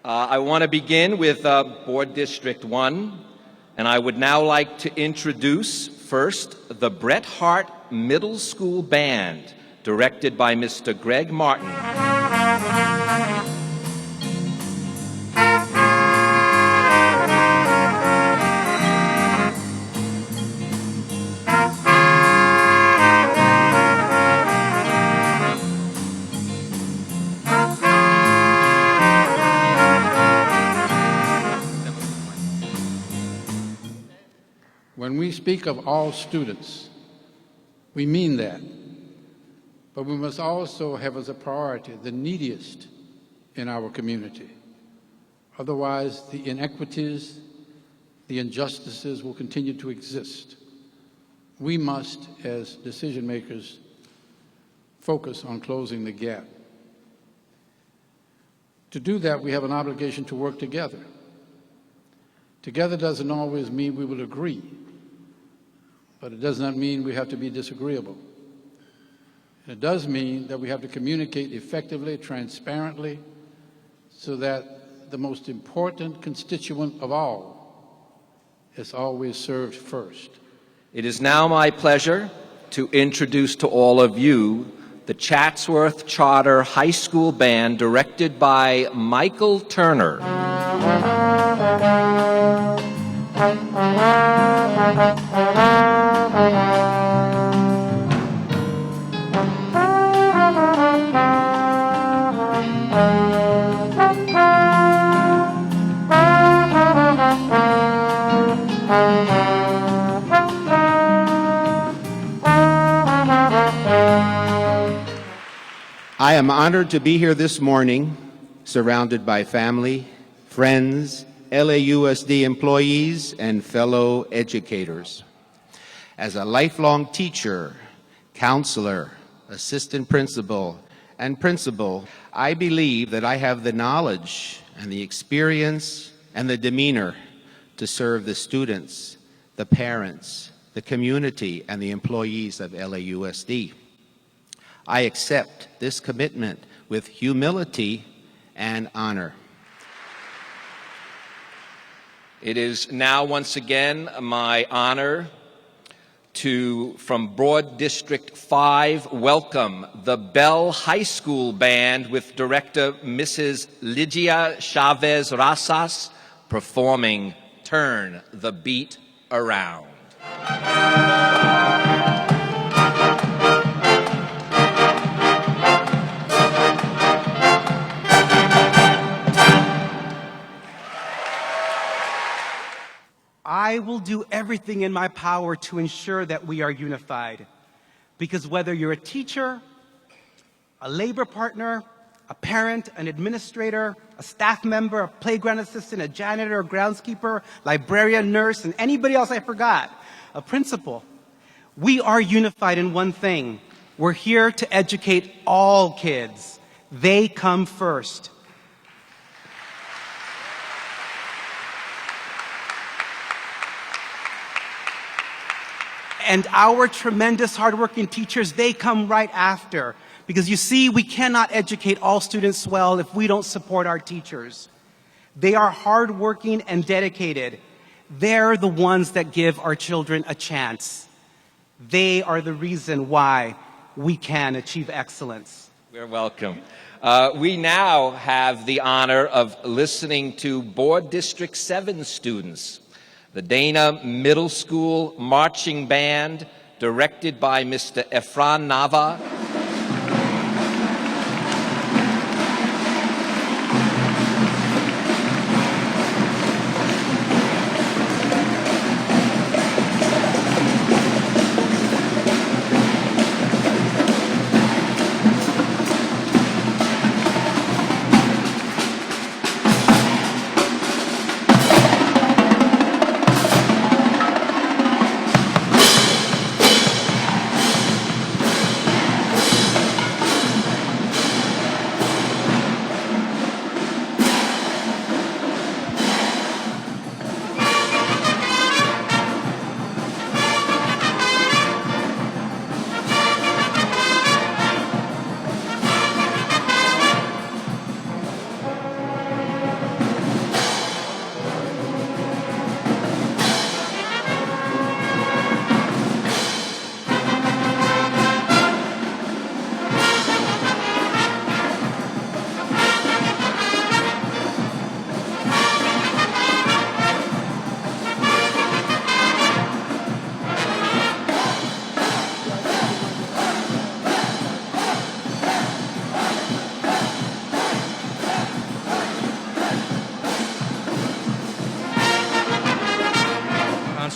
I want to begin with Board District 1, and I would now like to introduce first the Bret Harte Middle School Band, directed by Mr. Greg Martin. When we speak of all students, we mean that. But we must also have as a priority the neediest in our community. Otherwise, the inequities, the injustices will continue to exist. We must, as decision makers, focus on closing the gap. To do that, we have an obligation to work together. Together doesn't always mean we will agree, but it does not mean we have to be disagreeable. It does mean that we have to communicate effectively, transparently, so that the most important constituent of all is always served first. It is now my pleasure to introduce to all of you the Chatsworth Charter High School Band, directed by Michael Turner. I am honored to be here this morning, surrounded by family, friends, LAUSD employees, and fellow educators. As a lifelong teacher, counselor, assistant principal, and principal, I believe that I have the knowledge and the experience and the demeanor to serve the students, the parents, the community, and the employees of LAUSD. I accept this commitment with humility and honor. It is now once again my honor to, from Broad District 5, welcome the Bell High School Band with Director Mrs. Lygia Chavez Rasas performing Turn the Beat Around. I will do everything in my power to ensure that we are unified. Because whether you're a teacher, a labor partner, a parent, an administrator, a staff member, a playground assistant, a janitor, a groundskeeper, librarian, nurse, and anybody else I forgot, a principal, we are unified in one thing. We're here to educate all kids. They come first. And our tremendous hardworking teachers, they come right after. Because you see, we cannot educate all students well if we don't support our teachers. They are hardworking and dedicated. They're the ones that give our children a chance. They are the reason why we can achieve excellence. You're welcome. We now have the honor of listening to Board District 7 students, the Dana Middle School Marching Band, directed by Mr. Efran Nava.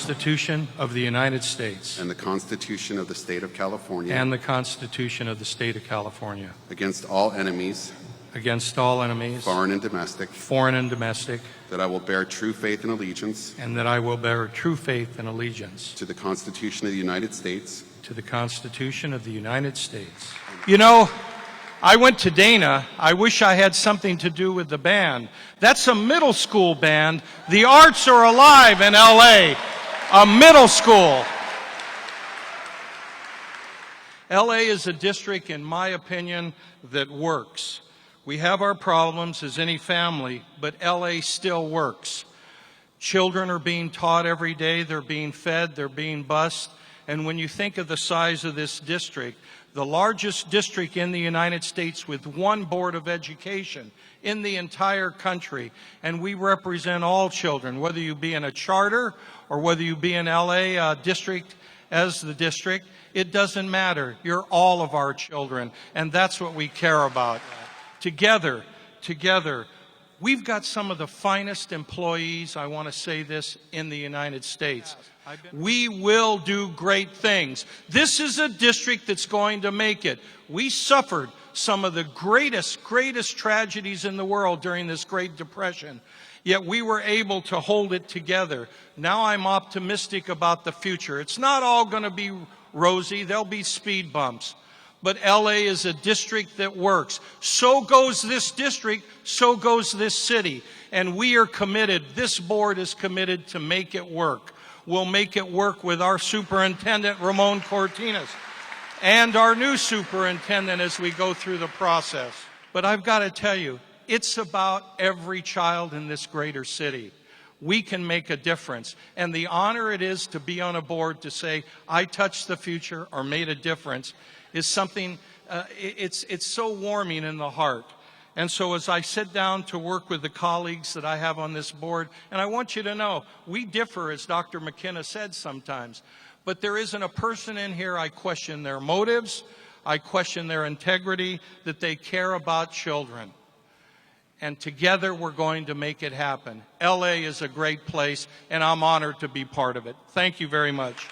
Constitution of the United States and the Constitution of the State of California and the Constitution of the State of California against all enemies, against all enemies, foreign and domestic, that I will bear true faith and allegiance and that I will bear true faith and allegiance to the Constitution of the United States. to the Constitution of the United States. You know, I went to Dana. I wish I had something to do with the band. That's a middle school band. The arts are alive in LA. A middle school. LA is a district, in my opinion, that works. We have our problems as any family, but LA still works. Children are being taught every day. They're being fed. They're being bused. And when you think of the size of this district, the largest district in the United States with one board of education in the entire country, and we represent all children, whether you be in a charter or whether you be in LA district as the district, it doesn't matter. You're all of our children, and that's what we care about. Together, we've got some of the finest employees, I want to say this, in the United States. We will do great things. This is a district that's going to make it. We suffered some of the greatest tragedies in the world during this Great Depression, yet we were able to hold it together. Now I'm optimistic about the future. It's not all going to be rosy. There'll be speed bumps. But LA is a district that works. So goes this district, so goes this city. And we are committed, this board is committed to make it work. We'll make it work with our superintendent, Ramon Cortinas, and our new superintendent as we go through the process. But I've got to tell you, it's about every child in this greater city. We can make a difference. And the honor it is to be on a board to say, I touched the future or made a difference, is something, it's so warming in the heart. And so as I sit down to work with the colleagues that I have on this board, and I want you to know, we differ, as Dr. McKenna said sometimes, but there isn't a person in here I question their motives, I question their integrity, that they care about children. And together we're going to make it happen. LA is a great place, and I'm honored to be part of it. Thank you very much.